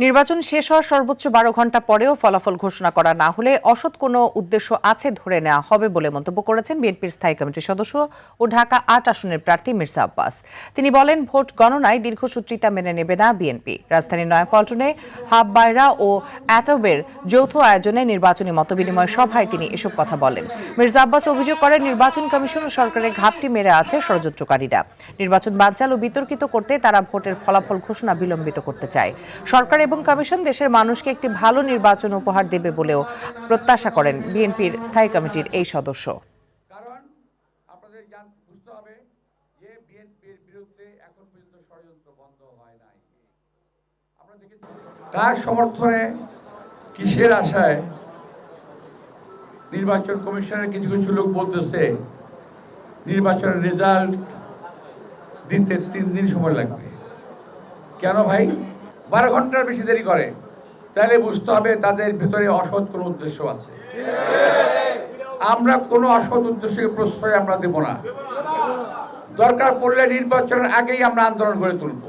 নির্বাচন শেষ হওয়ার সর্বোচ্চ ১২ ঘণ্টা পরেও ফলাফল ঘোষণা করা না হলে অসৎ কোনো উদ্দেশ্য আছে ধরে নেওয়া হবে বলে মন্তব্য করেছেন বিএনপির স্থায়ী কমিটির সদস্য ও ঢাকা ৮ আসনের প্রার্থী মির্জা আব্বাস। তিনি বলেন, ভোট গণনায় দীর্ঘসূত্রিতা মেনে নেবে না বিএনপি। রাজধানীর নয়াপল্টনে হাব বাইরা ও অ্যাটবের যৌথ আয়োজনে নির্বাচনী মতবিনিময় সভায় তিনি এসব কথা বলেন। মির্জা আব্বাস অভিযোগ করেন, নির্বাচন কমিশন ও সরকারের ঘাপটি মেরে আছে ষড়যন্ত্রকারীরা। নির্বাচন বানচাল ও বিতর্কিত করতে তারা ভোটের ফলাফল ঘোষণা বিলম্বিত করতে চায়। সরকার এবং কমিশন দেশের মানুষকে একটি ভালো নির্বাচন উপহার দেবে বলেও প্রত্যাশা করেন বিএনপির স্থায়ী কমিটির এই সদস্য। কারণ আপনাদের বুঝতে হবে যে বিএনপির বিরুদ্ধে এখন পর্যন্ত ষড়যন্ত্র বন্ধ হয় নাই। আপনারা দেখেছেন কার সমর্থনে, কিসের আশায় নির্বাচন কমিশনের কিছু কিছু লোক বলতেছে নির্বাচনের রেজাল্ট দিতে 3 দিন সময় লাগবে। কেন ভাই 12 ঘন্টার বেশি দেরি করে? তাহলে বুঝতে হবে তাদের ভিতরে অসৎ কোনো উদ্দেশ্য আছে। আমরা কোনো অসৎ উদ্দেশ্যকে প্রশ্রয় আমরা দেব না। দরকার পড়লে নির্বাচনের আগেই আমরা আন্দোলন গড়ে তুলব।